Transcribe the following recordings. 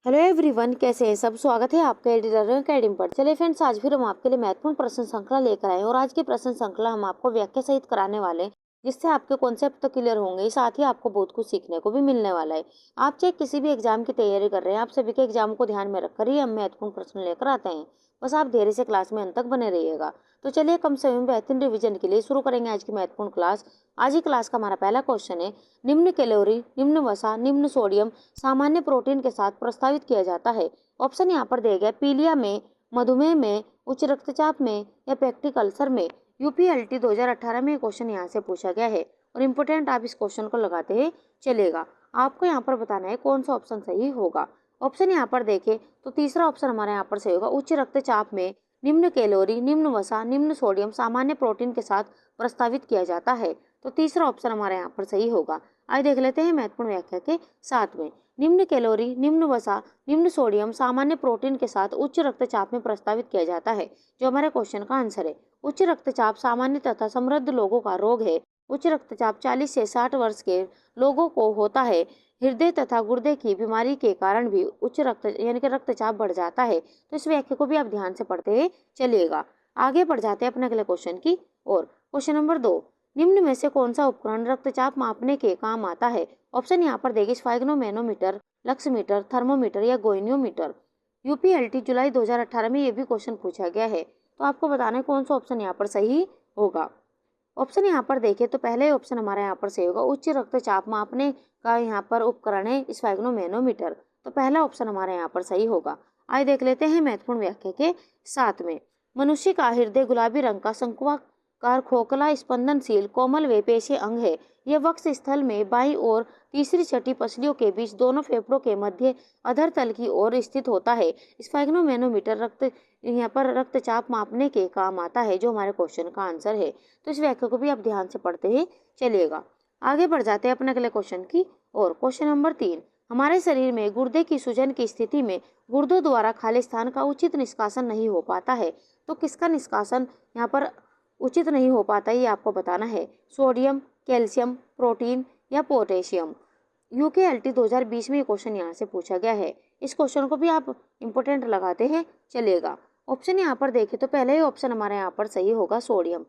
Hello everyone, कैसे हैं सब। स्वागत है आपका एडिटर अकेडमी पर। चलिए फ्रेंड्स, आज फिर हम आपके लिए महत्वपूर्ण प्रश्न श्रृंखला लेकर आए और आज की प्रश्न श्रृंखला हम आपको व्याख्या सहित कराने वाले हैं, जिससे आपके कॉन्सेप्ट तो क्लियर होंगे, साथ ही आपको बहुत कुछ सीखने को भी मिलने वाला है। आप चाहे किसी भी एग्जाम की तैयारी कर रहे हैं, आप सभी के एग्जाम को ध्यान में रखकर ही हम महत्वपूर्ण प्रश्न लेकर आते हैं। बस आप धैर्य से क्लास में अंत तक बने रहिएगा। तो चलिए कम समय में बेहतरीन रिविजन के लिए शुरू करेंगे आज की महत्वपूर्ण क्लास। आज की क्लास का हमारा पहला क्वेश्चन है, निम्न कैलोरी, निम्न वसा, निम्न सोडियम सामान्य प्रोटीन के साथ प्रस्तावित किया जाता है। ऑप्शन यहाँ पर दिए गए, पीलिया में, मधुमेह में, उच्च रक्तचाप में या पेप्टिक अल्सर में। यूपीएलटी 2018 में क्वेश्चन यहाँ से पूछा गया है और इम्पोर्टेंट आप इस क्वेश्चन को लगाते हैं चलेगा। आपको यहाँ पर बताना है कौन सा ऑप्शन सही होगा। ऑप्शन यहाँ पर देखें तो तीसरा ऑप्शन हमारे यहाँ पर सही होगा, उच्च रक्तचाप में, निम्न कैलोरी, निम्न वसा, निम्न सोडियम सामान्य प्रोटीन के साथ प्रस्तावित किया जाता है। तो तीसरा ऑप्शन हमारे यहाँ पर सही होगा। आइए देख लेते हैं महत्वपूर्ण व्याख्या के साथ में। निम्न कैलोरी, निम्न वसा, निम्न सोडियम सामान्य प्रोटीन के साथ उच्च रक्तचाप में प्रस्तावित किया जाता है, जो हमारे क्वेश्चन का आंसर है। उच्च रक्तचाप सामान्य तथा समृद्ध लोगों का रोग है। उच्च रक्तचाप 40 से 60 वर्ष के लोगों को होता है। हृदय तथा गुर्दे की बीमारी के कारण भी उच्च रक्त यानी कि रक्तचाप बढ़ जाता है। तो इस व्याख्या को भी आप ध्यान से पढ़ते हुए चलिएगा। आगे बढ़ जाते हैं अपने अगले क्वेश्चन की और। क्वेश्चन नंबर 2, निम्न में से कौन सा उपकरण रक्तचाप मापने के काम आता है। ऑप्शन यहाँ पर देगी, स्फैग्नोमेनोमीटर, लक्समीटर, थर्मोमीटर या गोइनियोमीटर। यूपीएलटी जुलाई 2018 में ये भी क्वेश्चन पूछा गया है। तो आपको बताना है कौन सा ऑप्शन यहाँ पर सही होगा। ऑप्शन यहाँ पर देखें तो पहले ही ऑप्शन हमारा यहाँ पर सही होगा, उच्च रक्तचाप मापने का यहाँ पर उपकरण है स्फैग्नोमेनोमीटर। तो पहला ऑप्शन हमारा यहाँ पर सही होगा। आइए देख लेते हैं महत्वपूर्ण व्याख्या के साथ में। मनुष्य का हृदय गुलाबी रंग का शंक्वाकार खोखला स्पंदनशील कोमल व पेशीय अंग है। यह वक्ष स्थल में बाईं और तीसरी छठी पसलियों के बीच दोनों फेफड़ों के मध्य अधर तल की ओर स्थित होता है। स्फैग्नोमेनोमीटर यहाँ पर रक्तचाप मापने के काम आता है, जो हमारे क्वेश्चन का आंसर है। तो इस व्याख्या को भी आप ध्यान से पढ़ते हैं चलिएगा। आगे बढ़ जाते हैं अपने अगले क्वेश्चन की और। क्वेश्चन नंबर 3, हमारे शरीर में गुर्दे की सूजन की स्थिति में गुर्दों द्वारा खाली स्थान का उचित निष्कासन नहीं हो पाता है। तो किसका निष्कासन यहाँ पर उचित नहीं हो पाता, ये आपको बताना है। सोडियम, कैल्शियम, प्रोटीन या पोटेशियम। यूकेएलटी 2020 में ये क्वेश्चन यहाँ से पूछा गया है। इस क्वेश्चन को भी आप इंपोर्टेंट लगाते हैं चलेगा। ऑप्शन यहाँ पर देखें तो पहले ही ऑप्शन हमारे यहाँ पर सही होगा, सोडियम।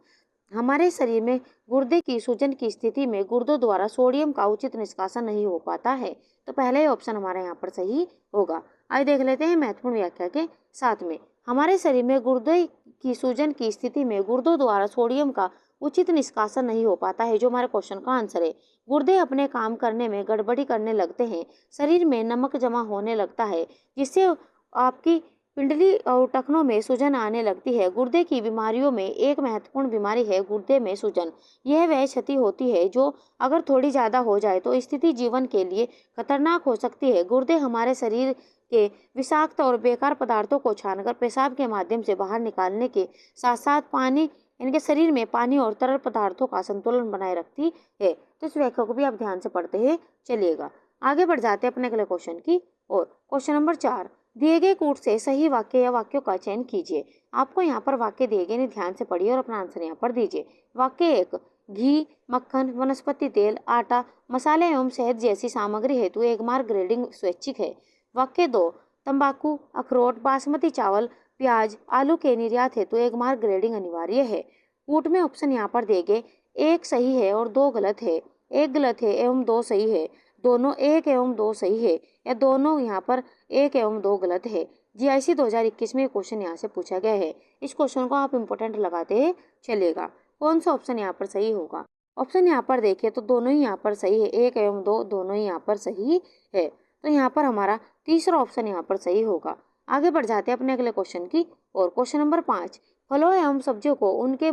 हमारे शरीर में गुर्दे की सूजन की स्थिति में गुर्दों द्वारा सोडियम का उचित निष्कासन नहीं हो पाता है। तो पहला ही ऑप्शन हमारे यहाँ पर सही होगा। आइए देख लेते हैं महत्वपूर्ण व्याख्या के साथ में। हमारे शरीर में गुर्दे की सूजन की स्थिति में गुर्दों द्वारा सोडियम का उचित निष्कासन नहीं हो पाता है, जो हमारे क्वेश्चन का आंसर है। गुर्दे अपने काम करने में गड़बड़ी करने लगते हैं। शरीर में नमक जमा होने लगता है, जिससे आपकी पिंडली और टखनों में सूजन आने लगती है। गुर्दे की बीमारियों में एक महत्वपूर्ण बीमारी है गुर्दे में सूजन। यह वह क्षति होती है जो अगर थोड़ी ज़्यादा हो जाए तो स्थिति जीवन के लिए खतरनाक हो सकती है। गुर्दे हमारे शरीर के विषाक्त और बेकार पदार्थों को छानकर पेशाब के माध्यम से बाहर निकालने के साथ साथ पानी इनके शरीर में पानी और तरल पदार्थों का संतुलन बनाए रखती है। तो इस व्याख्या को भी आप ध्यान से पढ़ते हैं चलिएगा। आगे बढ़ जाते हैं अपने अगले क्वेश्चन की और। क्वेश्चन नंबर 4, दिए गए कूट से सही वाक्य या वाक्यों का चयन कीजिए। आपको यहाँ पर वाक्य दिए गए, ध्यान से पढ़िए और अपना आंसर यहाँ पर दीजिए। वाक्य 1, घी, मक्खन, वनस्पति तेल, आटा, मसाले एवं शहद जैसी सामग्री हेतु एक मार्क ग्रेडिंग स्वैच्छिक है। वाक्य 2, तंबाकू, अखरोट, बासमती चावल, प्याज, आलू के निर्यात हेतु एक मार्क ग्रेडिंग अनिवार्य है। कूट में ऑप्शन यहाँ पर दिए गए, एक सही है और 2 गलत है, एक गलत है एवं 2 सही है, दोनों 1 एवं 2 सही है, या दोनों यहाँ पर 1 एवं 2 गलत है। जीआईसी 2021 में क्वेश्चन यहाँ से पूछा गया है। इस क्वेश्चन को आप इंपोर्टेंट लगाते हैं चलेगा। कौन सा ऑप्शन यहाँ पर सही होगा। ऑप्शन यहाँ पर देखिए तो दोनों ही यहाँ पर सही है, 1 एवं 2 दोनों ही यहाँ पर सही है। तो यहाँ पर हमारा तीसरा ऑप्शन यहाँ पर सही होगा। आगे बढ़ जाते हैं अपने अगले क्वेश्चन की और। क्वेश्चन नंबर 5, फलों एवं सब्जियों को उनके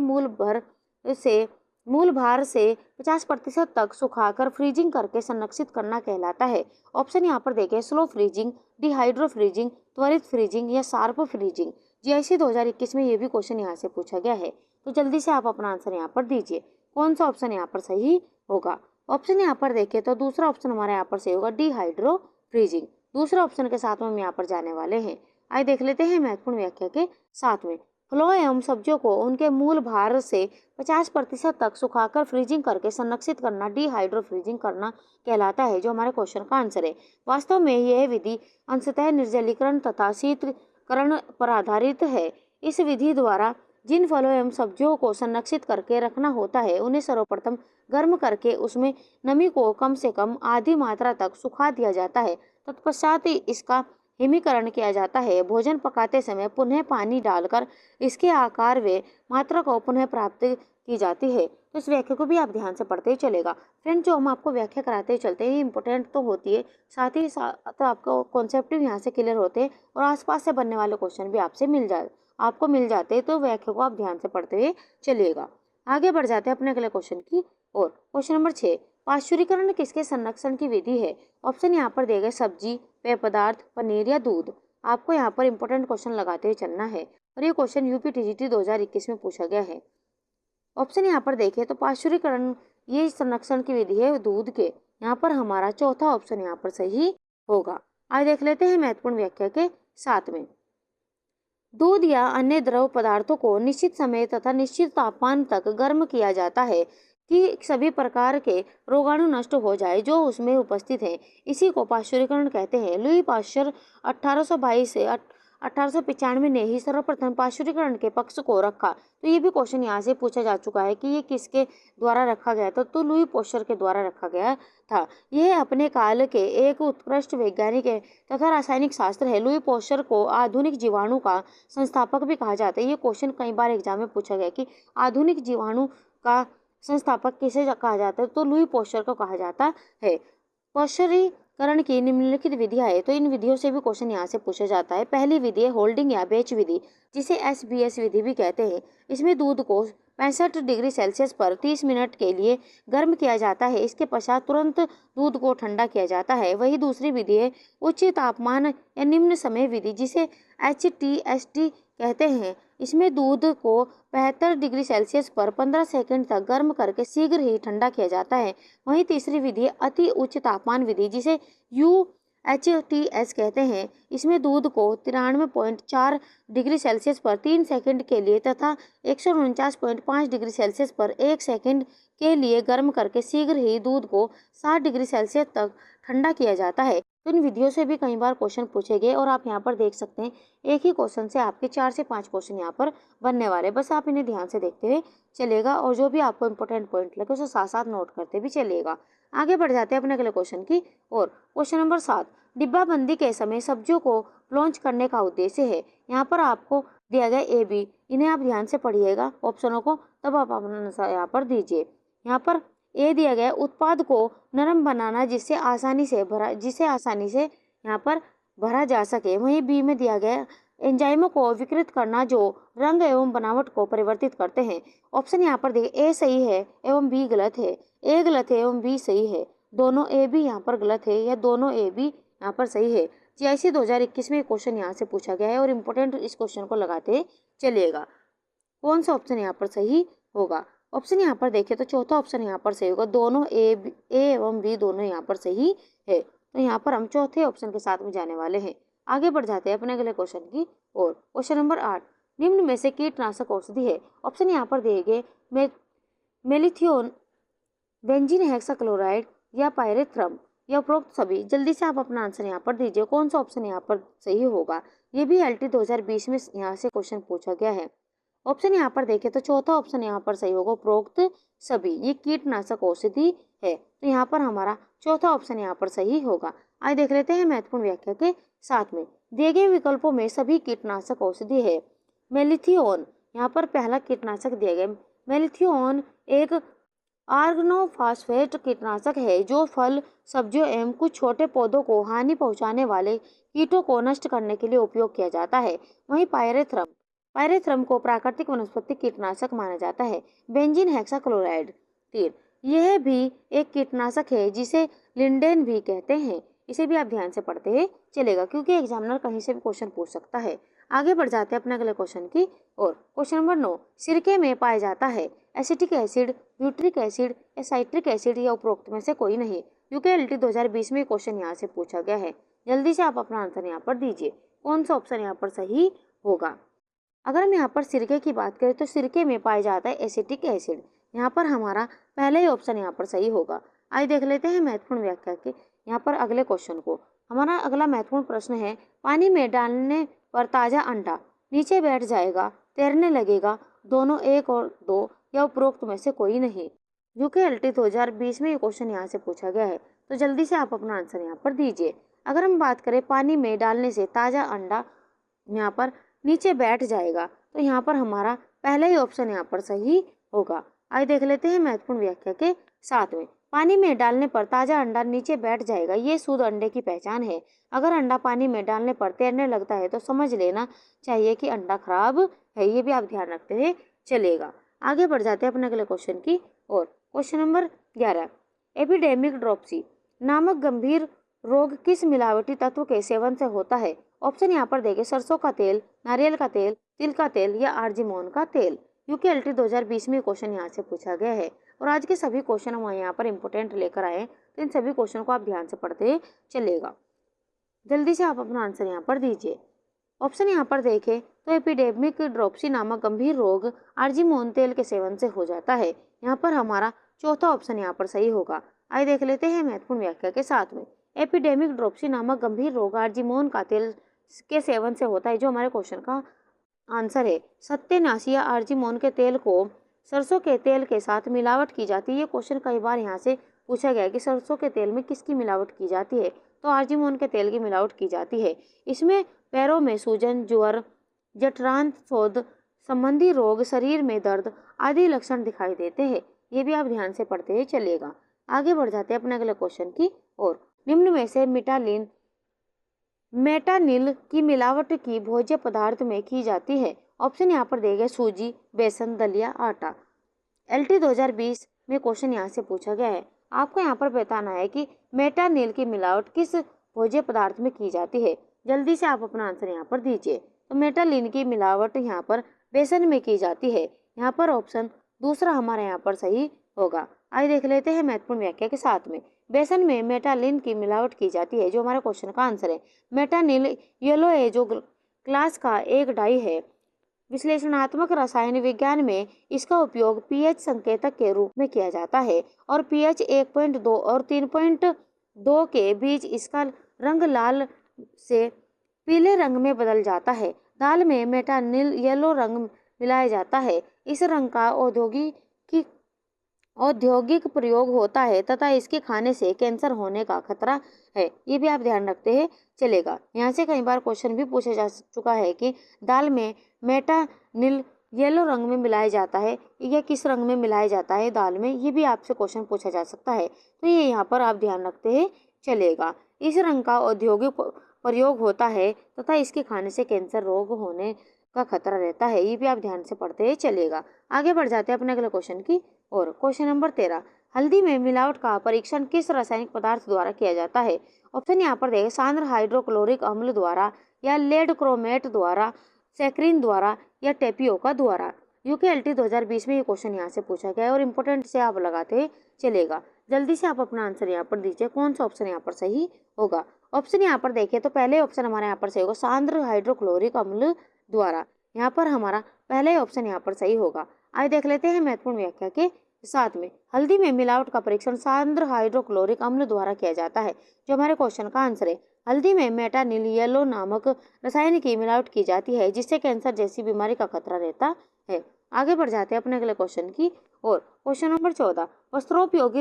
मूल भार से 50% तक सुखाकर फ्रीजिंग करके संरक्षित करना कहलाता है। ऑप्शन यहाँ पर देखें, स्लो फ्रीजिंग, डिहाइड्रो फ्रीजिंग, त्वरित फ्रीजिंग या शार्प फ्रीजिंग। जीआईसी 2021 में ये भी क्वेश्चन यहाँ से पूछा गया है। तो जल्दी से आप अपना आंसर यहाँ पर दीजिए, कौन सा ऑप्शन यहाँ पर सही होगा। ऑप्शन यहाँ पर देखें तो दूसरा ऑप्शन हमारा यहाँ पर सही होगा, डिहाइड्रो फ्रीजिंग। दूसरा ऑप्शन के साथ में हम यहाँ पर जाने वाले हैं। आइए देख लेते हैं महत्वपूर्ण व्याख्या के साथ में। फलों एवं सब्जियों को उनके मूल भार से 50% तक सुखाकर फ्रीजिंग करके संरक्षित करना डिहाइड्रो फ्रीजिंग करना कहलाता है, जो हमारे क्वेश्चन का आंसर है। वास्तव में यह विधि अंशतः निर्जलीकरण तथा शीतकरण पर आधारित है। इस विधि द्वारा जिन फलों एवं सब्जियों को संरक्षित करके रखना होता है, उन्हें सर्वप्रथम गर्म करके उसमें नमी को कम से कम आधी मात्रा तक सुखा दिया जाता है। तत्पश्चात इसका हिमीकरण किया जाता है। भोजन पकाते समय पुनः पानी डालकर इसके आकार व मात्रा को पुनः प्राप्त की जाती है। तो इस व्याख्या को भी आप ध्यान से पढ़ते ही चलेगा। फ्रेंड, जो हम आपको व्याख्या कराते ही चलते हैं, इंपॉर्टेंट तो होती है, साथ ही साथ आपको कॉन्सेप्ट भी यहाँ से क्लियर होते हैं और आसपास से बनने वाले क्वेश्चन भी आपको मिल जाते हैं। तो व्याख्या को आप ध्यान से पढ़ते हुए चलिएगा। आगे बढ़ जाते हैं अपने अगले क्वेश्चन की ओर। क्वेश्चन नंबर 6, पाश्चुरीकरण किसके संरक्षण की विधि है? ऑप्शन यहाँ पर दिए गए सब्जी, पेय पदार्थ, पनीर या दूध। आपको यहाँ पर इंपॉर्टेंट क्वेश्चन लगाते हुए चलना है और ये क्वेश्चन यूपी टीजीटी 2021 में पूछा गया है। ऑप्शन यहाँ पर देखें तो पाश्चुरीकरण ये संरक्षण की विधि है दूध के। यहाँ पर हमारा चौथा ऑप्शन यहाँ पर सही होगा। आज देख लेते हैं महत्वपूर्ण व्याख्या के साथ में। दूध या अन्य द्रव पदार्थों को निश्चित समय तथा निश्चित तापमान तक गर्म किया जाता है कि सभी प्रकार के रोगाणु नष्ट हो जाए जो उसमें उपस्थित हैं। इसी को पाश्चुरीकरण कहते हैं। लुई पाश्चर 1822 से 1895 ने ही सर्वप्रथम पाश्चुरीकरण के पक्ष को रखा। तो ये भी क्वेश्चन यहाँ से पूछा जा चुका है कि ये किसके द्वारा रखा गया था, तो लुई पाश्चर के द्वारा रखा गया था। यह अपने काल के एक उत्कृष्ट वैज्ञानिक है तथा रासायनिक शास्त्र है। लुई पाश्चर को आधुनिक जीवाणु का संस्थापक भी कहा जाता है। ये क्वेश्चन कई बार एग्जाम में पूछा गया कि आधुनिक जीवाणु का संस्थापक किसे कहा जाता है, तो लुई पाश्चर को कहा जाता है। पाश्चुरीकरण की निम्नलिखित विधियां है, तो इन विधियों से भी क्वेश्चन यहाँ से पूछा जाता है। पहली विधि है होल्डिंग या बैच विधि, जिसे SBS विधि भी कहते हैं। इसमें दूध को 65 डिग्री सेल्सियस पर 30 मिनट के लिए गर्म किया जाता है। इसके पश्चात तुरंत दूध को ठंडा किया जाता है। वही दूसरी विधि है उच्च तापमान या निम्न समय विधि, जिसे HTST कहते हैं। इसमें दूध को 75 डिग्री सेल्सियस पर 15 सेकंड तक गर्म करके शीघ्र ही ठंडा किया जाता है। वहीं तीसरी विधि अति उच्च तापमान विधि, जिसे UHTS कहते हैं। इसमें दूध को 93.4 डिग्री सेल्सियस पर 3 सेकंड के लिए तथा 149.5 डिग्री सेल्सियस पर 1 सेकंड के लिए गर्म करके शीघ्र ही दूध को 60 डिग्री सेल्सियस तक ठंडा किया जाता है। तो इन विधियों से भी कई बार क्वेश्चन पूछे गए और आप यहाँ पर देख सकते हैं एक ही क्वेश्चन से आपके 4 से 5 क्वेश्चन यहाँ पर बनने वाले। बस आप इन्हें ध्यान से देखते हुए चलेगा और जो भी आपको इंपॉर्टेंट पॉइंट लगे उसे साथ साथ नोट करते भी चलिएगा। आगे बढ़ जाते हैं अपने अगले क्वेश्चन की और। क्वेश्चन नंबर 7, डिब्बाबंदी के समय सब्जियों को लॉन्च करने का उद्देश्य है। यहाँ पर आपको दिया गया AB, इन्हें आप ध्यान से पढ़िएगा ऑप्शनों को, तब आप अपना यहाँ पर दीजिए। यहाँ पर ए दिया गया उत्पाद को नरम बनाना जिसे आसानी से यहाँ पर भरा जा सके। वहीं बी में दिया गया एंजाइमों को विकृत करना जो रंग एवं बनावट को परिवर्तित करते हैं। ऑप्शन यहाँ पर देखिए ए सही है एवं बी गलत है, ए गलत है एवं बी सही है, दोनों ए बी यहाँ पर गलत है या दोनों ए बी यहाँ पर सही है। GIC 2021 में क्वेश्चन यहाँ से पूछा गया है और इम्पोर्टेंट इस क्वेश्चन को लगाते चलिएगा। कौन सा ऑप्शन यहाँ पर सही होगा? ऑप्शन यहाँ पर देखिए तो चौथा ऑप्शन यहाँ पर सही होगा, दोनों ए एवं बी दोनों यहाँ पर सही है। तो यहाँ पर हम चौथे ऑप्शन के साथ में जाने वाले हैं। आगे बढ़ जाते हैं अपने अगले क्वेश्चन की ओर। क्वेश्चन नंबर 8, निम्न में से कीटनाशक औषधि है। ऑप्शन यहाँ पर दिए गए मेलिथियोन, बेंजीन हेक्साक्लोराइड या पायरेथ्रम या उपरोक्त सभी। जल्दी से आप अपना आंसर यहाँ पर दीजिए, कौन सा ऑप्शन यहाँ पर सही होगा। ये भी LT 2020 में यहाँ से क्वेश्चन पूछा गया है। ऑप्शन यहाँ पर देखें तो चौथा ऑप्शन यहाँ पर सही होगा, उपरोक्त सभी। ये कीटनाशक औषधि है, तो यहाँ पर हमारा चौथा ऑप्शन यहाँ पर सही होगा। आइए देख लेते हैं महत्वपूर्ण व्याख्या के साथ में। दिए गए विकल्पों में सभी कीटनाशक औषधि है। मेलिथियोन, यहाँ पर पहला कीटनाशक दिया गया। मेलिथियोन एक ऑर्गेनोफॉस्फेट कीटनाशक है जो फल, सब्जियों एवं कुछ छोटे पौधों को हानि पहुंचाने वाले कीटों को नष्ट करने के लिए उपयोग किया जाता है। वहीं पायरेथ्रम को प्राकृतिक वनस्पति कीटनाशक माना जाता है। बेंजीन हेक्साक्लोराइड 3, यह भी एक कीटनाशक है जिसे लिंडेन भी कहते हैं। इसे भी आप ध्यान से पढ़ते हैं चलेगा क्योंकि एग्जामिनर कहीं से भी क्वेश्चन पूछ सकता है। आगे बढ़ जाते हैं अपने अगले क्वेश्चन की और। क्वेश्चन नंबर 9, सिरके में पाया जाता है एसिटिक एसिड, ब्यूट्रिक एसिड या साइट्रिक एसिड या उपरोक्त में से कोई नहीं। यूके LT 2020 में क्वेश्चन यहाँ से पूछा गया है। जल्दी से आप अपना आंसर यहाँ पर दीजिए, कौन सा ऑप्शन यहाँ पर सही होगा। अगर हम यहाँ पर सिरके की बात करें तो सिरके में पाया जाता है एसिटिक एसिड। यहाँ पर हमारा पहला ही ऑप्शन यहाँ पर सही होगा। आइए देख लेते हैं महत्वपूर्ण व्याख्या के यहाँ पर अगले क्वेश्चन को। हमारा अगला महत्वपूर्ण प्रश्न है, पानी में डालने पर ताजा अंडा नीचे बैठ जाएगा, तैरने लगेगा, दोनों एक और दो या उपरोक्त में से कोई नहीं। यूकेएलटी 2020 में ये क्वेश्चन यहाँ से पूछा गया है, तो जल्दी से आप अपना आंसर यहाँ पर दीजिए। अगर हम बात करें पानी में डालने से ताजा अंडा यहाँ पर नीचे बैठ जाएगा, तो यहाँ पर हमारा पहला ही ऑप्शन यहाँ पर सही होगा। आइए देख लेते हैं महत्वपूर्ण व्याख्या के साथ में। पानी में डालने पर ताजा अंडा नीचे बैठ जाएगा, ये शुद्ध अंडे की पहचान है। अगर अंडा पानी में डालने पर तैरने लगता है तो समझ लेना चाहिए कि अंडा खराब है, ये भी आप ध्यान रखते हुए चलेगा। आगे बढ़ जाते हैं अपने अगले क्वेश्चन की और। क्वेश्चन नंबर 11, एपिडेमिक ड्रोपसी नामक गंभीर रोग किस मिलावटी तत्व के सेवन से होता है? ऑप्शन यहाँ पर देंगे सरसों का तेल, नारियल का तेल, तिल का तेल या आर्जिमोन का तेल। यूकेएलटी 2020 में क्वेश्चन यहाँ से पूछा गया है और आज के सभी क्वेश्चन हम यहाँ पर इंपोर्टेंट लेकर आए, तो इन सभी क्वेश्चन को आप ध्यान से पढ़ते चलेगा। जल्दी से आप अपना आंसर यहाँ पर दीजिए। ऑप्शन यहाँ पर देखें तो एपिडेमिक ड्रोपसी नामक गंभीर रोग आर्जिमोन तेल के सेवन से हो जाता है। यहाँ पर हमारा चौथा ऑप्शन यहाँ पर सही होगा। आइए देख लेते हैं महत्वपूर्ण व्याख्या के साथ में। एपिडेमिक ड्रोपसी नामक गंभीर रोग आर्जिमोन का तेल के सेवन से होता है, जो हमारे क्वेश्चन का आंसर है। सत्यानाशी या आर्जिमोन के तेल को सरसों के तेल के साथ मिलावट की जाती है। ये क्वेश्चन कई बार यहाँ से पूछा गया है कि सरसों के तेल में किसकी मिलावट की जाती है, तो आर्जिमोन के तेल की मिलावट की जाती है। इसमें पैरों में सूजन, ज्वर, जठरांत शोथ संबंधी रोग, शरीर में दर्द आदि लक्षण दिखाई देते हैं। ये भी आप ध्यान से पढ़ते हुए चलिएगा। आगे बढ़ जाते हैं अपने अगले क्वेश्चन की ओर। निम्न में से मेटानिल की मिलावट की भोज्य पदार्थ में की जाती है। ऑप्शन यहाँ पर देंगे सूजी, बेसन, दलिया, आटा। एलटी 2020 में क्वेश्चन यहाँ से पूछा गया है। आपको यहाँ पर बताना है कि मेटानिल की मिलावट किस भोज्य पदार्थ में की जाती है। जल्दी से आप अपना आंसर यहाँ पर दीजिए। तो मेटानिल की मिलावट यहाँ पर बेसन में की जाती है। यहाँ पर ऑप्शन दूसरा हमारे यहाँ पर सही होगा। आइए देख लेते हैं महत्वपूर्ण व्याख्या के साथ में। बेसन में मेटालिन की मिलावट की जाती है, जो हमारे क्वेश्चन का आंसर है। मेटानिल येलो एजो क्लास का एक डाई है। विश्लेषणात्मक रसायन विज्ञान में इसका उपयोग पीएच संकेतक के रूप में किया जाता है और पीएच 1.2 और 3.2 के बीच इसका रंग लाल से पीले रंग में बदल जाता है। दाल में मेटानिल येलो रंग मिलाया जाता है। इस रंग का औद्योगिक प्रयोग होता है तथा इसके खाने से कैंसर होने का खतरा है। ये भी आप ध्यान रखते हैं चलेगा। यहाँ से कई बार क्वेश्चन भी पूछा जा चुका है कि दाल में मेटानिल येलो रंग में मिलाया जाता है या किस रंग में मिलाया जाता है दाल में, ये भी आपसे क्वेश्चन पूछा जा सकता है। तो ये यहाँ पर आप ध्यान रखते हैं चलेगा। इस रंग का औद्योगिक प्रयोग होता है तथा इसके खाने से कैंसर रोग होने का खतरा रहता है। ये भी आप ध्यान से पढ़ते हैं चलेगा। आगे बढ़ जाते हैं अपने अगले क्वेश्चन की और। क्वेश्चन नंबर 13, हल्दी में मिलावट का परीक्षण किस रासायनिक पदार्थ द्वारा किया जाता है? ऑप्शन यहाँ पर देखें सांद्र हाइड्रोक्लोरिक अम्ल द्वारा या लेड क्रोमेट द्वारा, सैक्रिन द्वारा या टेपियोका द्वारा। यूकेएलटी 2020 में ये क्वेश्चन यहाँ से पूछा गया है और इम्पोर्टेंट से आप लगाते चलेगा। जल्दी से आप अपना आंसर यहाँ पर दीजिए, कौन सा ऑप्शन यहाँ पर सही होगा। ऑप्शन यहाँ पर देखें तो पहले ऑप्शन हमारे यहाँ पर सही होगा सांद्र हाइड्रोक्लोरिक अम्ल द्वारा। यहाँ पर हमारा पहले ऑप्शन यहाँ पर सही होगा। आइए देख लेते हैं महत्वपूर्ण व्याख्या के साथ में। हल्दी में मिलावट का परीक्षण सांद्र हाइड्रोक्लोरिक अम्ल द्वारा किया जाता है, जो हमारे क्वेश्चन का आंसर है। हल्दी में मेटानिल येलो नामक रसायन की मिलावट की जाती है, जिससे कैंसर जैसी बीमारी का खतरा रहता है। आगे बढ़ जाते हैं अपने अगले क्वेश्चन की और। क्वेश्चन नंबर 14, वस्त्रोपयोगी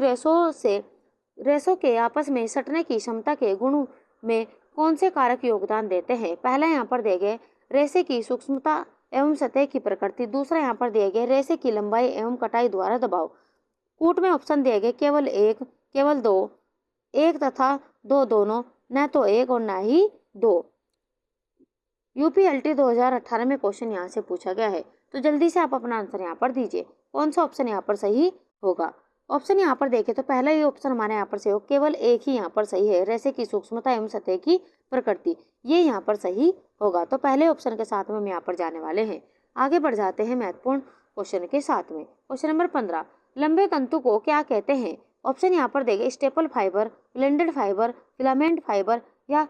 रेशों के आपस में सटने की क्षमता के गुण में कौन से कारक योगदान देते हैं? पहला यहाँ पर दिए गए रेशे की सूक्ष्मता एवं सतह की प्रकृति। दूसरा यहाँ पर दिए गए रेशे की लंबाई एवं कटाई द्वारा दबाव। कूट में ऑप्शन दिए गए केवल एक, केवल दो, एक तथा दो दोनों, न तो एक और न ही दो। यूपीएलटी 2018 में क्वेश्चन यहाँ से पूछा गया है, तो जल्दी से आप अपना आंसर यहाँ पर दीजिए, कौन सा ऑप्शन यहाँ पर सही होगा। ऑप्शन यहाँ पर देखें तो पहला ही ऑप्शन हमारे यहाँ पर सही हो, केवल एक ही यहाँ पर सही है, रेशे की सूक्ष्मता एवं सतह की प्रकृति, ये यहाँ पर सही होगा। तो पहले ऑप्शन के साथ में हम यहाँ पर जाने वाले हैं। आगे बढ़ जाते हैं महत्वपूर्ण क्वेश्चन के साथ में। क्वेश्चन नंबर 15, लंबे तंतु को क्या कहते हैं? ऑप्शन यहाँ पर देंगे staple fibre, blended fibre, filament fibre या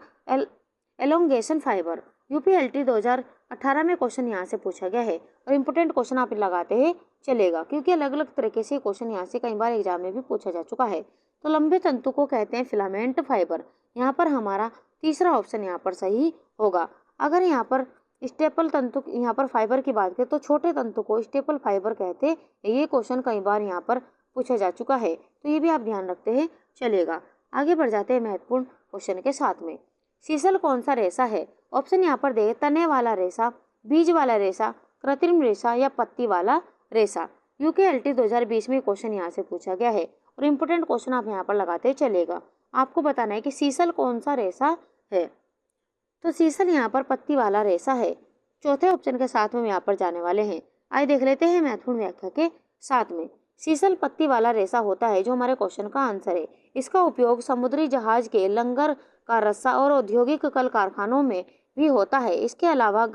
एलोंगेशन फाइबर। यूपीएलटी 18 में क्वेश्चन यहाँ से पूछा गया है। और इम्पोर्टेंट क्वेश्चन आप लगाते हैं चलेगा, क्योंकि अलग अलग तरीके से क्वेश्चन यहाँ से कई बार एग्जाम में भी पूछा जा चुका है। तो लंबे तंतु को कहते हैं फिलामेंट फाइबर। यहाँ पर हमारा तीसरा ऑप्शन यहाँ पर सही होगा। अगर यहाँ पर स्टेपल तंतु, यहाँ पर फाइबर की बात करें तो छोटे तंतु को स्टेपल फाइबर कहते हैं। ये क्वेश्चन कई बार यहाँ पर पूछा जा चुका है, तो ये भी आप ध्यान रखते हैं चलेगा। आगे बढ़ जाते हैं महत्वपूर्ण क्वेश्चन के साथ में। सीसल कौन सा रेशा है? ऑप्शन यहाँ पर दे, तने वाला रेशा, बीज वाला रेशा, कृत्रिम रेशा या पत्ती वाला रेशा। यूकेएलटी 2020 में क्वेश्चन यहाँ से पूछा गया है। और इम्पोर्टेंट क्वेश्चन आप यहाँ पर लगाते चलेगा। आपको बताना है कि सीसल कौन सा रेशा है। तो सीसल यहाँ पर पत्ती वाला रेशा है। चौथे ऑप्शन के साथ में यहाँ पर जाने वाले हैं। आइए देख लेते हैं महत्वपूर्ण व्याख्या के साथ में। सीसल पत्ती वाला रेशा होता है, जो हमारे क्वेश्चन का आंसर है। इसका उपयोग समुद्री जहाज के लंगर का रस्सा और औद्योगिक कल कारखानों में भी होता है। इसके अलावा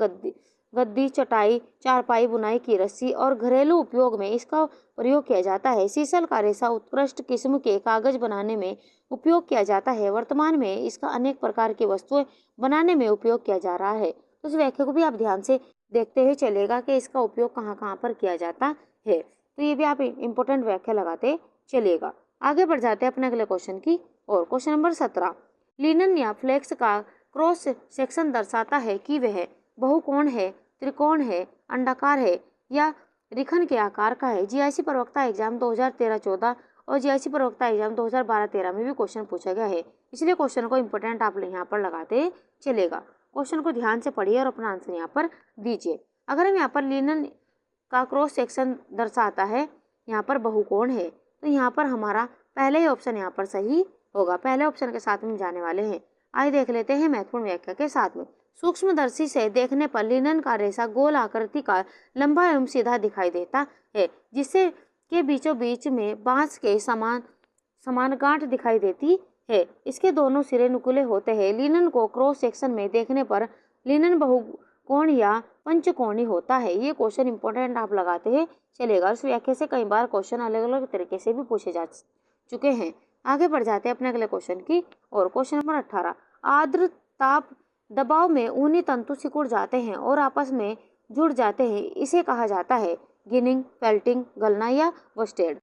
गद्दी, चटाई, चारपाई बुनाई की रस्सी और घरेलू उपयोग में इसका प्रयोग किया जाता है। सीसल का रेशा उत्कृष्ट किस्म के कागज बनाने में उपयोग किया जाता है। वर्तमान में इसका अनेक प्रकार की वस्तुएं बनाने में उपयोग किया जा रहा है। तो इस व्याख्या को भी आप ध्यान से देखते हुए चलेगा कि इसका उपयोग कहाँ कहाँ पर किया जाता है। तो ये भी आप इम्पोर्टेंट व्याख्या लगाते चलेगा। आगे बढ़ जाते हैं अपने अगले क्वेश्चन की और। क्वेश्चन नंबर 17, लिनन या फ्लेक्स का क्रॉस सेक्शन दर्शाता है कि वह बहुकोण है, त्रिकोण है, अंडाकार है या रेखन के आकार का है। जीआईसी प्रवक्ता एग्जाम 2013-14 और जीआईसी प्रवक्ता एग्जाम 2012-13 में भी क्वेश्चन पूछा गया है, इसलिए क्वेश्चन को इम्पोर्टेंट आप यहाँ पर लगाते चलेगा। क्वेश्चन को ध्यान से पढ़िए और अपना आंसर यहाँ पर दीजिए। अगर हम यहाँ पर लिनन का क्रॉस सेक्शन दर्शाता है, यहाँ पर बहुकोण है, तो यहाँ पर हमारा पहले ही ऑप्शन यहाँ पर सही होगा। पहले ऑप्शन के साथ में जाने वाले हैं। आइए देख लेते हैं महत्वपूर्ण व्याख्या के साथ में। सूक्ष्मदर्शी से देखने पर लिनन का रेशा गोल आकृति का, लंबा एवं सीधा दिखाई देता है, जिससे के बीचों बीच में बांस के समान गांठ दिखाई देती है। इसके दोनों सिरे नुकीले होते हैं। लिनन को क्रॉस सेक्शन में देखने पर लिनन बहुकोण या पंचकोणी होता है। ये क्वेश्चन इंपॉर्टेंट आप लगाते हैं चलेगा। इस व्याख्या से कई बार क्वेश्चन अलग अलग तरीके से भी पूछे जा चुके हैं। आगे बढ़ जाते हैं अपने अगले क्वेश्चन की और। क्वेश्चन नंबर 18, आर्द्र ताप दबाव में ऊनी तंतु सिकुड़ जाते हैं और आपस में जुड़ जाते हैं, इसे कहा जाता है गिनिंग, फेल्टिंग, गलना या worsted.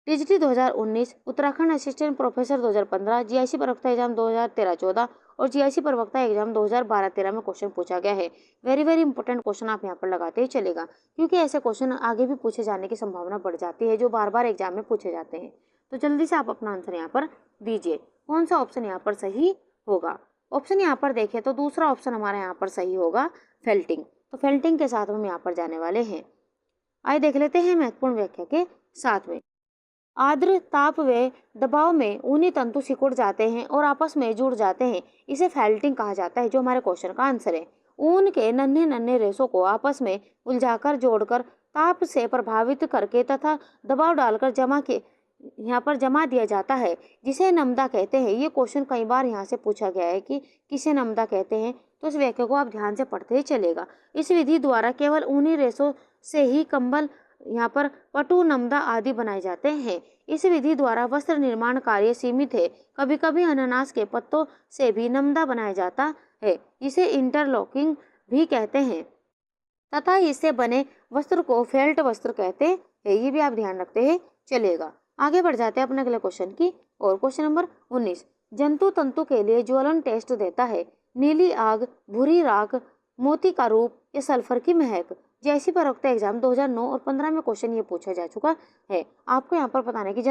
TGT 2019, Uttarakhand assistant professor 2015, GIC प्रवक्ता एग्जाम 2013-14 और जीआईसी प्रवक्ता एग्जाम 2012-13 में क्वेश्चन पूछा गया है। वेरी इंपॉर्टेंट क्वेश्चन आप यहाँ पर लगाते ही चलेगा, क्योंकि ऐसे क्वेश्चन आगे भी पूछे जाने की संभावना बढ़ जाती है, जो बार बार एग्जाम में पूछे जाते हैं। तो जल्दी से आप अपना आंसर यहाँ पर दीजिए। कौन सा ऑप्शन यहाँ पर सही होगा? ऑप्शन यहाँ पर देखें तो दूसरा ऑप्शन हमारा यहाँ पर सही होगा, फेल्टिंग। तो फेल्टिंग के साथ हम यहाँ पर जाने वाले हैं। आइए देख लेते हैं महत्वपूर्ण व्याख्या के साथ में। आर्द्र ताप व दबाव में ऊनी तंतु सिकुड़ जाते हैं और आपस में जुड़ जाते हैं, इसे फेल्टिंग कहा जाता है, जो हमारे क्वेश्चन का आंसर है। ऊन के नन्हे नन्हे रेशों को आपस में उलझाकर, जोड़कर, ताप से प्रभावित करके तथा दबाव डालकर यहाँ पर जमा दिया जाता है, जिसे नमदा कहते हैं। ये क्वेश्चन कई बार यहाँ से पूछा गया है कि किसे नमदा कहते हैं, तो इस वाक्य को आप ध्यान से पढ़ते ही चलेगा। इस विधि द्वारा केवल ऊनी रेशों से ही कंबल, यहाँ पर पटु, नमदा आदि बनाए जाते हैं। इस विधि द्वारा वस्त्र निर्माण कार्य सीमित है। कभी कभी अनानास के पत्तों से भी नमदा बनाया जाता है, जिसे इंटरलॉकिंग भी कहते हैं, तथा इससे बने वस्त्र को फेल्ट वस्त्र कहते हैं। ये भी आप ध्यान रखते हैं चलेगा। आगे बढ़ जाते हैं अपने अगले क्वेश्चन की और। क्वेश्चन नंबर 19, जंतु तंतु के लिए ज्वलन टेस्ट देता है नीली आग, भूरी राख, मोती का रूप या सल्फर की महक। जैसी प्रवक्ता एग्जाम 2009 और 15 में क्वेश्चन ये पूछा जा चुका है। आपको यहाँ पर बताना है कि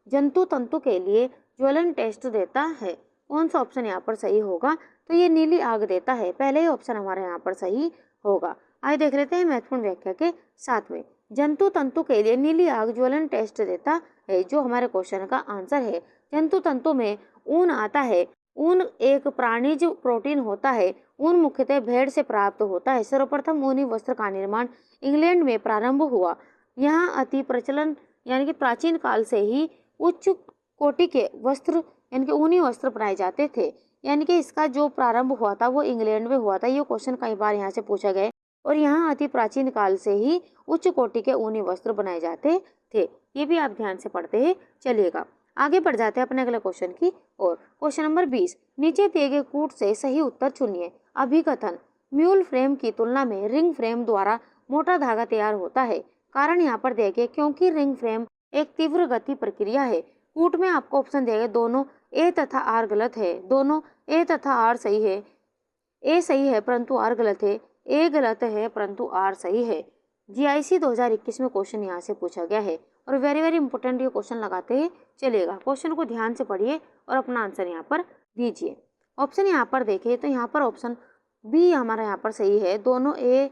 जंतु तंतु के लिए ज्वलन टेस्ट देता है। कौन सा ऑप्शन यहाँ पर सही होगा? तो ये नीली आग देता है। पहले ही ऑप्शन हमारे यहाँ पर सही होगा। आइए देख लेते हैं महत्वपूर्ण व्याख्या के साथ में। जंतु तंतु के लिए नीली आग ज्वलन टेस्ट देता है, जो हमारे क्वेश्चन का आंसर है। जंतु तंतु में ऊन आता है। ऊन एक प्राणीज प्रोटीन होता है। ऊन मुख्यतः भेड़ से प्राप्त होता है। सर्वप्रथम ऊनी वस्त्र का निर्माण इंग्लैंड में प्रारंभ हुआ। यहाँ अति प्रचलन यानी कि प्राचीन काल से ही उच्च कोटि के वस्त्र यानी कि ऊनी वस्त्र बनाए जाते थे। यानी कि इसका जो प्रारंभ हुआ था वो इंग्लैंड में हुआ था। ये क्वेश्चन कई बार यहाँ से पूछा गया और यहाँ अति प्राचीन काल से ही उच्च कोटि के ऊनी वस्त्र बनाए जाते थे। ये भी आप ध्यान से पढ़ते हैं चलिएगा। आगे बढ़ जाते हैं अपने अगले क्वेश्चन की और। क्वेश्चन नंबर 20, नीचे दिए गए कूट से सही उत्तर चुनिए। अभिकथन, म्यूल फ्रेम की तुलना में रिंग फ्रेम द्वारा मोटा धागा तैयार होता है। कारण यहाँ पर देखें, क्योंकि रिंग फ्रेम एक तीव्र गति प्रक्रिया है। कूट में आपको ऑप्शन देगा दोनों ए तथा आर गलत है, दोनों ए तथा आर सही है। ए सही है परंतु आर गलत है, ए गलत है परंतु आर सही है। जीआईसी 2021 में क्वेश्चन यहाँ से पूछा गया है और वेरी वेरी इंपॉर्टेंट ये क्वेश्चन लगाते ही चलेगा। क्वेश्चन को ध्यान से पढ़िए और अपना आंसर यहाँ पर दीजिए। ऑप्शन यहाँ पर देखिए तो यहाँ पर ऑप्शन बी हमारा यहाँ पर सही है, दोनों ए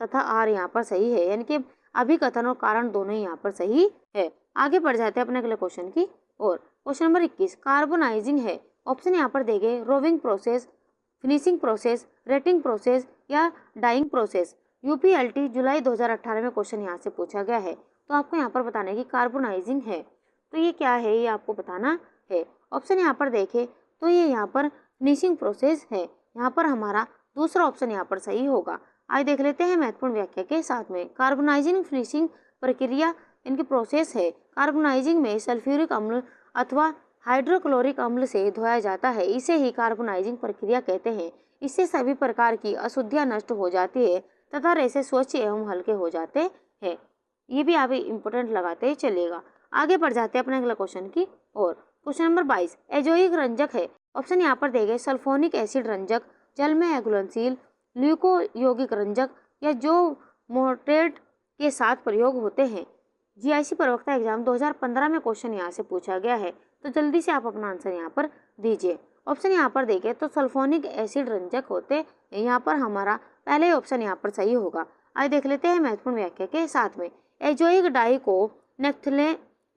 तथा आर यहाँ पर सही है, यानी कि अभिकथन और कारण दोनों ही यहाँ पर सही है। आगे बढ़ जाते हैं अपने अगले क्वेश्चन की और क्वेश्चन नंबर 21 कार्बोनाइजिंग है। ऑप्शन यहाँ पर देंगे roving process, finishing process, rating process या डाइंग प्रोसेस। यूपीएलटी जुलाई 2018 में क्वेश्चन यहाँ से पूछा गया है। तो आपको यहाँ पर बताना है कि कार्बोनाइजिंग है तो ये क्या है, ये आपको बताना है। ऑप्शन यहाँ पर देखें तो ये यहाँ पर फिनिशिंग प्रोसेस है। यहाँ पर हमारा दूसरा ऑप्शन यहाँ पर सही होगा। आइए देख लेते हैं महत्वपूर्ण व्याख्या के साथ में। कार्बोनाइजिंग फिनिशिंग प्रक्रिया इनकी प्रोसेस है। कार्बोनाइजिंग में सल्फ्यूरिक अम्ल अथवा हाइड्रोक्लोरिक अम्ल से धोया जाता है, इसे ही कार्बोनाइजिंग प्रक्रिया कहते हैं। इससे सभी प्रकार की अशुद्धियां नष्ट हो जाती है तथा रेशे स्वच्छ एवं हल्के हो जाते हैं। ये भी आप इंपोर्टेंट लगाते चलेगा। आगे बढ़ जाते हैं अपने अगला क्वेश्चन की और क्वेश्चन नंबर 22 एजोइक रंजक है। ऑप्शन यहाँ पर देंगे सल्फोनिक एसिड रंजक, जल में घुलनशील, ल्यूको यौगिक रंजक या जो मोर्टेट के साथ प्रयोग होते हैं। जीआईसी प्रवक्ता एग्जाम 2015 में क्वेश्चन यहाँ से पूछा गया है तो जल्दी से आप अपना आंसर यहाँ पर दीजिए। ऑप्शन यहाँ पर देखें तो सल्फोनिक एसिड रंजक होते, यहाँ पर हमारा पहले ही ऑप्शन यहाँ पर सही होगा। आइए देख लेते हैं महत्वपूर्ण व्याख्या के साथ में। एजोइक डाई को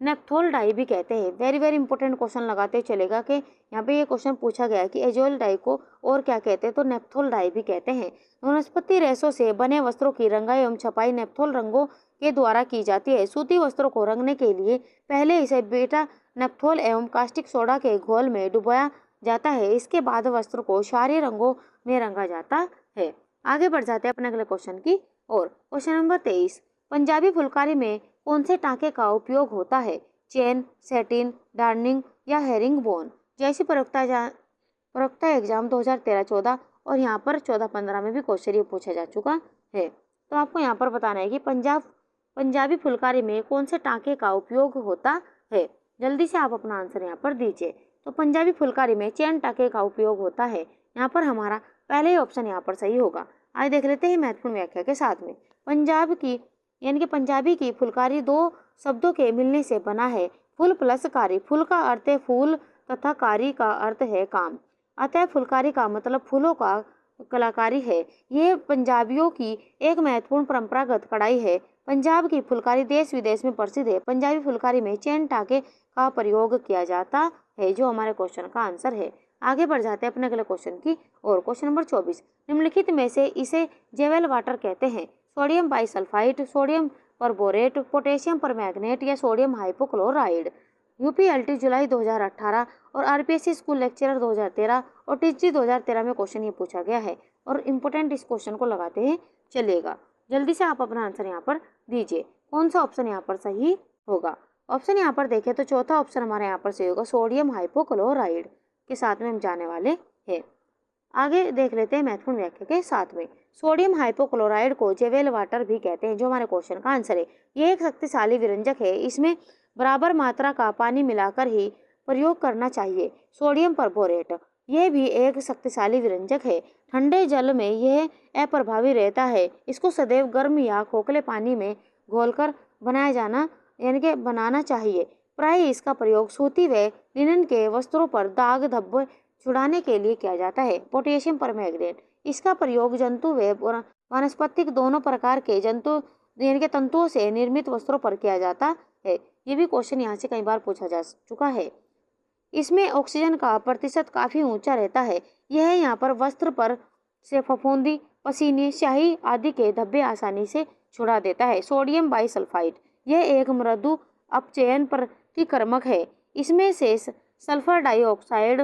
नेप्थोल डाई भी कहते हैं। वेरी वेरी इंपॉर्टेंट क्वेश्चन लगाते चलेगा कि यहाँ पे ये क्वेश्चन पूछा गया है कि एजोइक डाई को और क्या कहते हैं, तो नेप्थोल डाई भी कहते हैं। वनस्पति रेशों से बने वस्त्रों की रंगाई एवं छपाई नेप्थोल रंगों के द्वारा की जाती है। सूती वस्त्रों को रंगने के लिए पहले इसे बीटा नेप्थोल एवं कास्टिक सोडा के घोल में डुबाया जाता है। इसके बाद वस्त्र को क्षारीय रंगों में रंगा जाता है। आगे बढ़ जाते हैं अपने अगले क्वेश्चन की और क्वेश्चन नंबर 23 पंजाबी फुलकारी में कौन से टाँके का उपयोग होता है? चेन, सैटिन, डार्निंग या हेरिंग बोन। जैसे प्रवक्ता एग्जाम 2013-14 और यहाँ पर 14-15 में भी क्वेश्चन ये पूछा जा चुका है। तो आपको यहाँ पर बताना है कि पंजाबी फुलकारी में कौन से टाँके का उपयोग होता है। जल्दी से आप अपना आंसर यहाँ पर दीजिए। तो पंजाबी फुलकारी में चेन टाँके का उपयोग होता है। यहाँ पर हमारा पहले ही ऑप्शन यहाँ पर सही होगा। आइए देख लेते हैं महत्वपूर्ण व्याख्या के साथ में। पंजाबी की फुलकारी दो शब्दों के मिलने से बना है। फुल प्लस कारी। फुल का अर्थ है फूल तथा कारी का अर्थ है काम, अतः फुलकारी का मतलब फूलों का कलाकारी है। ये पंजाबियों की एक महत्वपूर्ण परंपरागत कढ़ाई है। पंजाब की फुलकारी देश विदेश में प्रसिद्ध है। पंजाबी फुलकारी में चेन टाँके का प्रयोग किया जाता है, जो हमारे क्वेश्चन का आंसर है। आगे बढ़ जाते हैं अपने अगले क्वेश्चन की और क्वेश्चन नंबर 24 निम्नलिखित में से इसे जेवेल वाटर कहते हैं। Sodium bisulphide, sodium perborate, potassium permanganate या सोडियम हाइपोक्लोराइड। यूपीएलटी जुलाई 2018 और आरपीएससी स्कूल लेक्चरर 2013 और टीजी 2013 में क्वेश्चन ये पूछा गया है और इम्पोर्टेंट इस क्वेश्चन को लगाते हैं चलेगा। जल्दी से आप अपना आंसर यहाँ पर दीजिए। कौन सा ऑप्शन यहाँ पर सही होगा? ऑप्शन यहाँ पर देखें तो चौथा ऑप्शन हमारे यहाँ पर सही होगा, सोडियम हाइपोक्लोराइड के साथ में हम जाने वाले हैं। आगे देख लेते हैं महत्वपूर्ण व्याख्या के साथ में। सोडियम हाइपोक्लोराइड को जेवेल वाटर भी कहते हैं, जो हमारे क्वेश्चन का आंसर है। ये एक शक्तिशाली विरंजक है। इसमें बराबर मात्रा का पानी मिलाकर ही प्रयोग करना चाहिए। सोडियम परबोरेट यह भी एक शक्तिशाली विरंजक है। ठंडे जल में यह अप्रभावी रहता है। इसको सदैव गर्म या खोखले पानी में घोलकर बनाना चाहिए। प्राय इसका प्रयोग सूती व लिनन के वस्त्रों पर दाग धब्बे छुड़ाने के लिए किया जाता है। पोटेशियम परमैंगनेट इसका प्रयोग जंतु व वनस्पतिक दोनों प्रकार के तंतुओं से निर्मित वस्त्रों पर किया जाता है। ये भी क्वेश्चन यहाँ से कई बार पूछा जा चुका है। इसमें ऑक्सीजन का प्रतिशत काफी ऊंचा रहता है। यह यहाँ पर वस्त्र पर से फफूंदी, पसीने, स्याही आदि के धब्बे आसानी से छुड़ा देता है। सोडियम बाइसल्फाइड यह एक मृदु अपचयन प्रतिक्रमक है। इसमें से सल्फर डाइऑक्साइड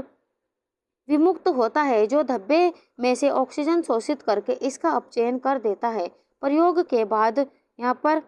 विमुक्त होता है, जो धब्बे में से ऑक्सीजन शोषित करके इसका अपचयन कर देता है। प्रयोग के बाद यहाँ पर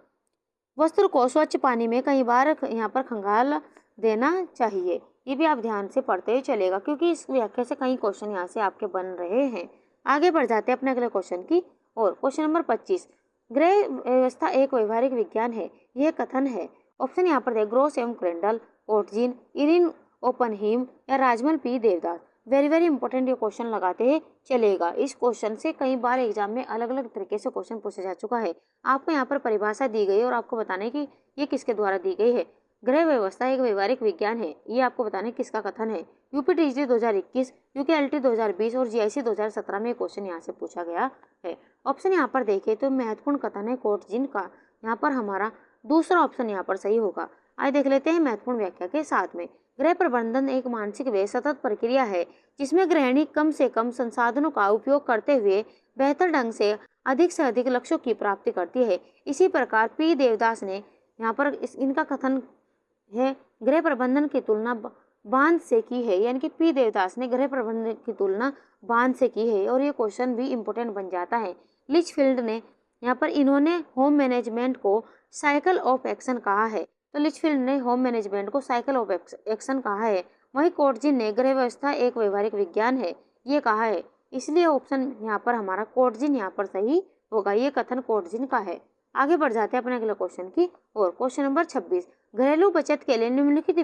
वस्त्र को स्वच्छ पानी में कई बार यहाँ पर खंगाल देना चाहिए। ये भी आप ध्यान से पढ़ते ही चलेगा, क्योंकि इस व्याख्या से कई क्वेश्चन यहाँ से आपके बन रहे हैं। आगे बढ़ जाते हैं अपने अगले क्वेश्चन की और। क्वेश्चन नंबर 25, गृह व्यवस्था एक व्यवहारिक विज्ञान है, यह कथन है। ऑप्शन यहाँ पर देख, ग्रोस एवं क्रेंडल, ओटजिन, इरिन ओपनहीम या Rajmal P Devdas. Very very important ये क्वेश्चन लगाते हैं चलेगा। इस क्वेश्चन से कई बार एग्जाम में अलग अलग तरीके से क्वेश्चन पूछा जा चुका है। आपको यहाँ पर परिभाषा दी गई है और आपको बताना है कि ये किसके द्वारा दी गई है। गृह व्यवस्था एक व्यवहारिक विज्ञान है, ये आपको बताना है किसका कथन है। यूपीटीजीडी 2021, यूकेएलटी 2020 और जीआईसी 2017 में क्वेश्चन यहाँ से पूछा गया है। ऑप्शन यहाँ पर देखें तो महत्वपूर्ण कथन है कोटजिन का, यहाँ पर हमारा दूसरा ऑप्शन यहाँ पर सही होगा। आइए देख लेते हैं महत्वपूर्ण व्याख्या के साथ में। गृह प्रबंधन एक मानसिक व सतत प्रक्रिया है जिसमें गृहिणी कम से कम संसाधनों का उपयोग करते हुए बेहतर ढंग से अधिक लक्ष्यों की प्राप्ति करती है। इसी प्रकार पी देवदास ने यहाँ पर इनका कथन है गृह प्रबंधन की तुलना बांध से की है, यानी कि पी देवदास ने गृह प्रबंधन की तुलना बांध से की है और ये क्वेश्चन भी इम्पोर्टेंट बन जाता है। लिचफील्ड ने यहाँ पर इन्होंने होम मैनेजमेंट को साइकिल ऑफ एक्शन कहा है, तो लिचफील्ड ने होम मैनेजमेंट को साइकिल ऑफ एक्शन कहा है। वहीं कोटजिन ने गृह व्यवस्था एक व्यवहारिक विज्ञान है ये कहा है, इसलिए ऑप्शन यहाँ पर हमारा कोटजिन यहाँ पर सही होगा। ये कथन कोटजिन का है। आगे बढ़ जाते हैं अपने अगले क्वेश्चन की और। क्वेश्चन नंबर 26, घरेलू बचत के लिए निम्नलिखित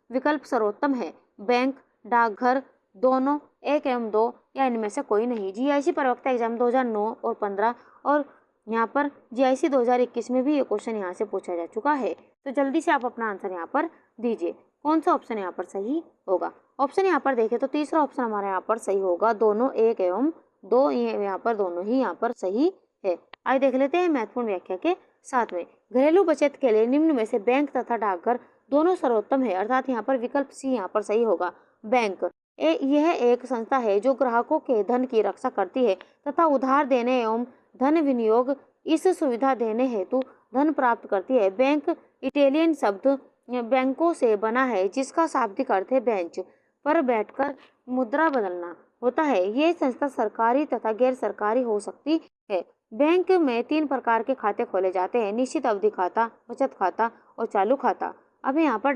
विकल्प सर्वोत्तम है। बैंक, डाकघर, दोनों, 1 एवं 2 या इनमें से कोई नहीं। जीआईसी प्रवक्ता एग्जाम 2009 और 15 और यहाँ पर जीआईसी 2021 में भी ये क्वेश्चन यहाँ से पूछा जा चुका है। तो जल्दी से आप अपना आंसर यहाँ पर दीजिए, कौन सा ऑप्शन यहाँ पर सही होगा। ऑप्शन यहाँ पर देखें तो तीसरा ऑप्शन हमारे यहाँ पर सही होगा, दोनों, 1 एवं 2, ये यहाँ पर दोनों ही यहाँ पर सही है। आइए देख लेते हैं महत्वपूर्ण व्याख्या के साथ में। घरेलू बचत के लिए निम्न में से बैंक तथा डाकघर दोनों सर्वोत्तम है, अर्थात यहाँ पर विकल्प सी यहाँ पर सही होगा। बैंक यह एक संस्था है जो ग्राहकों के धन की रक्षा करती है तथा उधार देने एवं धन विनियोग इस सुविधा देने हेतु धन प्राप्त करती है। बैंक इटालियन शब्द बैंकों से बना है जिसका शाब्दिक अर्थ है बेंच पर बैठकर मुद्रा बदलना होता है। ये संस्था सरकारी तथा गैर सरकारी हो सकती है। बैंक में 3 प्रकार के खाते खोले जाते हैं, निश्चित अवधि खाता, बचत खाता और चालू खाता। अब यहाँ पर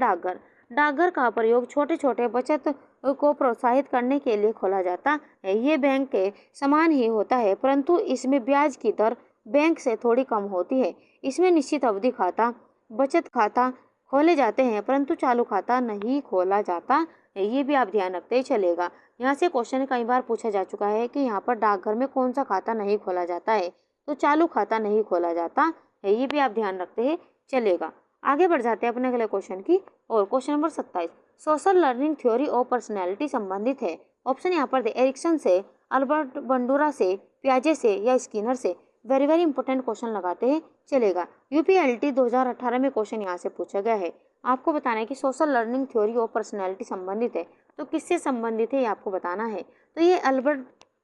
डाकघर का प्रयोग छोटे छोटे बचत को प्रोत्साहित करने के लिए खोला जाता है। ये बैंक के समान ही होता है परंतु इसमें ब्याज की दर बैंक से थोड़ी कम होती है। इसमें निश्चित अवधि खाता, बचत खाता खोले जाते हैं परंतु चालू खाता नहीं खोला जाता है। ये भी आप ध्यान रखते चलेगा। यहाँ से क्वेश्चन कई बार पूछा जा चुका है कि यहाँ पर डाकघर में कौन सा खाता नहीं खोला जाता है, तो चालू खाता नहीं खोला जाता है। ये भी आप ध्यान रखते हैं चलेगा। आगे बढ़ जाते हैं अपने अगले क्वेश्चन की और। Question number 27, social learning theory और पर्सनैलिटी संबंधित है। ऑप्शन यहाँ पर दे, एरिक्सन से, अल्बर्ट बंडूरा से, पियाजे से या स्किनर से। वेरी वेरी इंपॉर्टेंट क्वेश्चन लगाते हैं चलेगा। यूपीएलटी 2018 में क्वेश्चन यहाँ से पूछा गया है। आपको बताना है कि सोशल लर्निंग थ्योरी और पर्सनैलिटी संबंधित है, तो किससे संबंधित है ये आपको बताना है। तो ये अल्बर्ट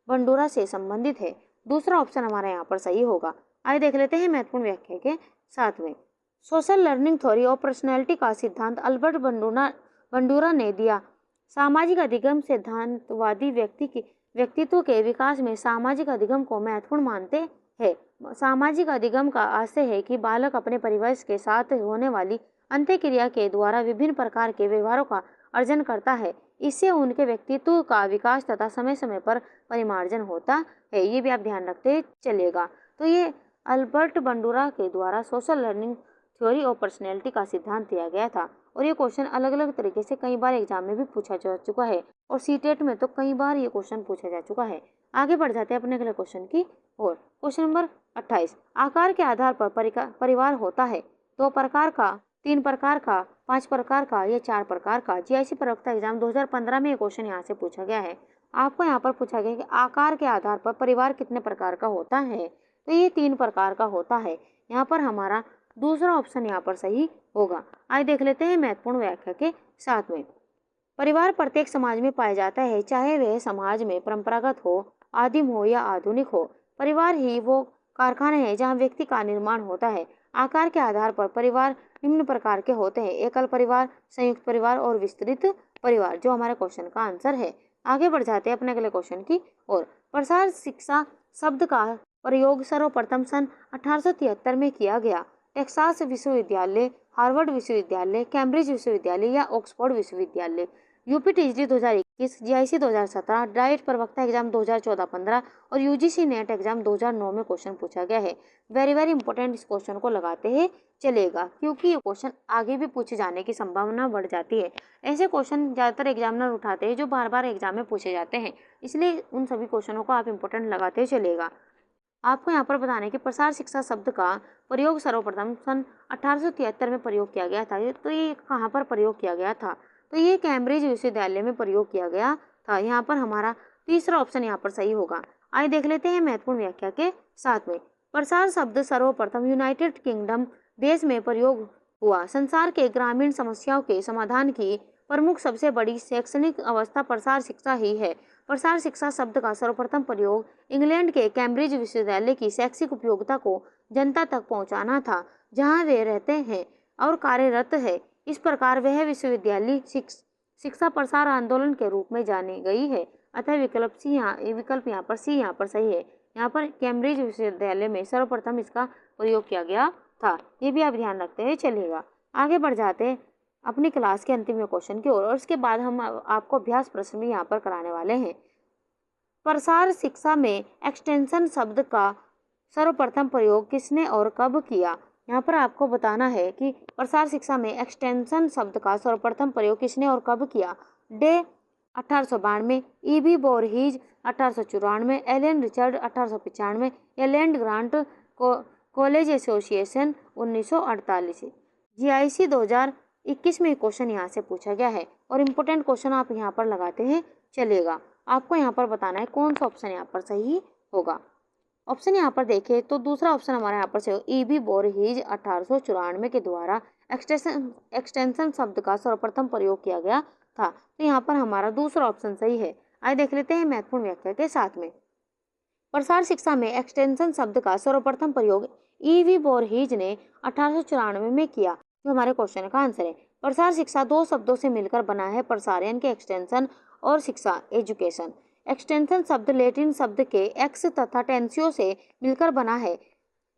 बंडूरा से संबंधित है। दूसरा ऑप्शन हमारा यहाँ पर सही होगा। आइए देख लेते हैं महत्वपूर्ण व्याख्या के साथ में। सोशल लर्निंग थ्योरी और पर्सनैलिटी का सिद्धांत अल्बर्ट बंडूरा ने दिया। सामाजिक अधिगम सिद्धांतवादी व्यक्तित्व के विकास में सामाजिक अधिगम को महत्वपूर्ण मानते हैं। सामाजिक अधिगम का आशय है कि बालक अपने परिवेश के साथ होने वाली अंत्यक्रिया के द्वारा विभिन्न प्रकार के व्यवहारों का अर्जन करता है। इससे उनके व्यक्तित्व का विकास तथा समय समय पर परिमार्जन होता है। ये भी आप ध्यान रखते चलेगा। तो ये अल्बर्ट बंडूरा के द्वारा सोशल लर्निंग थ्योरी और पर्सनैलिटी का सिद्धांत दिया गया था और ये क्वेश्चन अलग अलग तरीके से कई बार एग्जाम में भी पूछा जा चुका है और सीटेट में तो कई बार ये क्वेश्चन पूछा जा चुका है। आगे बढ़ जाते हैं अपने अगले क्वेश्चन की और। क्वेश्चन नंबर 28, आकार के आधार पर परिवार होता है 2 प्रकार का, 3 प्रकार का, 5 प्रकार का या 4 प्रकार का। जीआईसी प्रवक्ता एग्जाम 2015 में ये क्वेश्चन यहाँ से पूछा गया है। आपको यहाँ पर पूछा गया कि आकार के आधार पर परिवार कितने प्रकार का होता है, तो ये 3 प्रकार का होता है। यहाँ पर हमारा दूसरा ऑप्शन यहाँ पर सही होगा। आइए देख लेते हैं महत्वपूर्ण व्याख्या के साथ में। परिवार प्रत्येक समाज में पाया जाता है, चाहे वह समाज में परंपरागत हो, आदिम हो या आधुनिक हो। परिवार ही वो कारखाने हैं जहाँ व्यक्ति का निर्माण होता है। आकार के आधार पर परिवार निम्न प्रकार के होते हैं, एकल परिवार, संयुक्त परिवार और विस्तृत परिवार, जो हमारे क्वेश्चन का आंसर है। आगे बढ़ जाते हैं अपने अगले क्वेश्चन की और। प्रसार शिक्षा शब्द का प्रयोग सर्वप्रथम सन 1873 में किया गया। टेक्सास विश्वविद्यालय, हार्वर्ड विश्वविद्यालय, कैम्ब्रिज विश्वविद्यालय या ऑक्सफोर्ड विश्वविद्यालय। यूपीटीजीडी 2021 किस जीआईसी 2017, डाइट प्रवक्ता एग्जाम 2014-15 और यूजीसी नेट एग्जाम 2009 में क्वेश्चन पूछा गया है। वेरी वेरी इंपॉर्टेंट, इस क्वेश्चन को लगाते हैं चलेगा, क्योंकि ये क्वेश्चन आगे भी पूछे जाने की संभावना बढ़ जाती है। ऐसे क्वेश्चन ज़्यादातर एग्जामिनर उठाते हैं जो बार बार एग्जाम में पूछे जाते हैं, इसलिए उन सभी क्वेश्चनों को आप इंपॉर्टेंट लगाते चलेगा। आपको यहाँ पर बताना है कि प्रसार शिक्षा शब्द का प्रयोग सर्वप्रथम सन 1873 में प्रयोग किया गया था। तो ये कहाँ पर प्रयोग किया गया था? तो ये कैम्ब्रिज विश्वविद्यालय में प्रयोग किया गया था। यहाँ पर हमारा तीसरा ऑप्शन यहाँ पर सही होगा। आइए देख लेते हैं महत्वपूर्ण व्याख्या के साथ में। प्रसार शब्द सर्वप्रथम यूनाइटेड किंगडम देश में प्रयोग हुआ। संसार के ग्रामीण समस्याओं के समाधान की प्रमुख सबसे बड़ी शैक्षणिक अवस्था प्रसार शिक्षा ही है। प्रसार शिक्षा शब्द का सर्वप्रथम प्रयोग इंग्लैंड के कैम्ब्रिज विश्वविद्यालय की शैक्षिक उपयोगिता को जनता तक पहुंचाना था, जहां वे रहते हैं और कार्यरत है। इस प्रकार वह विश्वविद्यालय शिक्षा प्रसार आंदोलन के रूप में जानी गई है। अतः विकल्प यहाँ पर सी यहाँ पर सही है। यहाँ पर कैम्ब्रिज विश्वविद्यालय में सर्वप्रथम इसका प्रयोग किया गया था। ये भी आप ध्यान रखते हुए चलेगा। आगे बढ़ जाते हैं अपनी क्लास के अंतिम क्वेश्चन की ओर, और इसके बाद हम आपको अभ्यास प्रश्न भी यहाँ पर कराने वाले हैं। प्रसार शिक्षा में एक्सटेंशन शब्द का सर्वप्रथम प्रयोग किसने और कब किया? यहाँ पर आपको बताना है कि प्रसार शिक्षा में एक्सटेंशन शब्द का सर्वप्रथम प्रयोग किसने और कब किया। डे 1892, ईबी बोरहीज 1894, एलन रिचर्ड 1895 या land grant college association 1948। GIC 2021 में क्वेश्चन यहाँ से पूछा गया है और इम्पोर्टेंट क्वेश्चन आप यहाँ पर लगाते हैं चलेगा। आपको यहाँ पर बताना है कौन सा ऑप्शन यहाँ पर सही होगा। ऑप्शन यहाँ पर देखें तो दूसरा ऑप्शन हमारे यहाँ पर से ईबी बोरहीज 1894 के द्वारा एक्सटेंशन शब्द का सर्वप्रथम प्रयोग किया गया था। तो यहाँ पर हमारा दूसरा ऑप्शन सही है। आइए देख लेते हैं महत्वपूर्ण व्याख्या के साथ में। प्रसार शिक्षा में एक्सटेंशन शब्द का सर्वप्रथम प्रयोग ईवी बोरहीज ने 1894 में किया, जो हमारे क्वेश्चन का आंसर है। प्रसार शिक्षा दो शब्दों से मिलकर बना है, प्रसारण के एक्सटेंशन और शिक्षा एजुकेशन। एक्सटेंशन शब्द लैटिन शब्द के एक्स तथा टेंसियो से मिलकर बना है।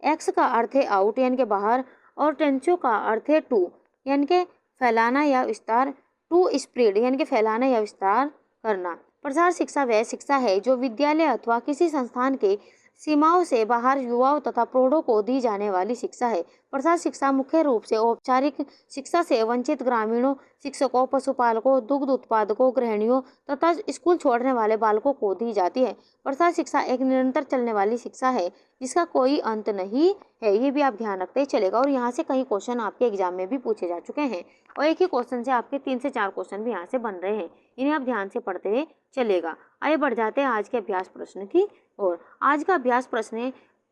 एक्स का अर्थ है आउट यानी कि बाहर, और टेंसियो का अर्थ है टू यानी कि फैलाना या विस्तार, टू स्प्रेड यानी कि फैलाना या विस्तार करना। प्रसार शिक्षा वह शिक्षा है जो विद्यालय अथवा किसी संस्थान के सीमाओं से बाहर युवाओं तथा प्रौढ़ों को दी जाने वाली शिक्षा है। प्रसार शिक्षा मुख्य रूप से औपचारिक शिक्षा से वंचित ग्रामीणों, शिक्षकों, पशुपालकों, दुग्ध उत्पादकों, गृहिणियों तथा स्कूल छोड़ने वाले बालकों को दी जाती है। प्रसार शिक्षा एक निरंतर चलने वाली शिक्षा है जिसका कोई अंत नहीं है। ये भी आप ध्यान रखते चलेगा। और यहाँ से कई क्वेश्चन आपके एग्जाम में भी पूछे जा चुके हैं और एक ही क्वेश्चन से आपके 3 से 4 क्वेश्चन भी यहाँ से बन रहे हैं। इन्हें आप ध्यान से पढ़ते हुए चलेगा। आइए बढ़ जाते हैं आज के अभ्यास प्रश्न की ओर। आज का अभ्यास प्रश्न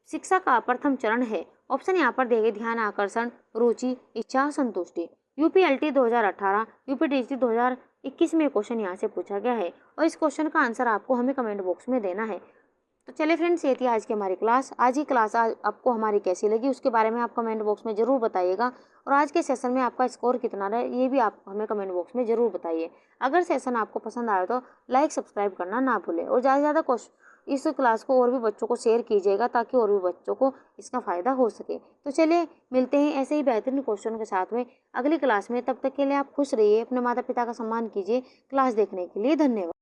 शिक्षा का प्रथम चरण है। ऑप्शन यहाँ पर देंगे ध्यान, आकर्षण, रुचि, इच्छा, संतुष्टि। यूपीएलटी 2018, यूपीटीसी 2021 में क्वेश्चन यहाँ से पूछा गया है और इस क्वेश्चन का आंसर आपको हमें कमेंट बॉक्स में देना है। तो चलिए फ्रेंड्स, ये थी आज की हमारी क्लास। आज ही क्लास आपको हमारी कैसी लगी उसके बारे में आप कमेंट बॉक्स में ज़रूर बताइएगा, और आज के सेशन में आपका स्कोर कितना रहा ये भी आप हमें कमेंट बॉक्स में ज़रूर बताइए। अगर सेशन आपको पसंद आया तो लाइक सब्सक्राइब करना ना भूलें, और ज़्यादा से ज़्यादा इस क्लास को और भी बच्चों को शेयर कीजिएगा ताकि और भी बच्चों को इसका फ़ायदा हो सके। तो चलिए मिलते हैं ऐसे ही बेहतरीन क्वेश्चन के साथ में अगली क्लास में। तब तक के लिए आप खुश रहिए, अपने माता पिता का सम्मान कीजिए। क्लास देखने के लिए धन्यवाद।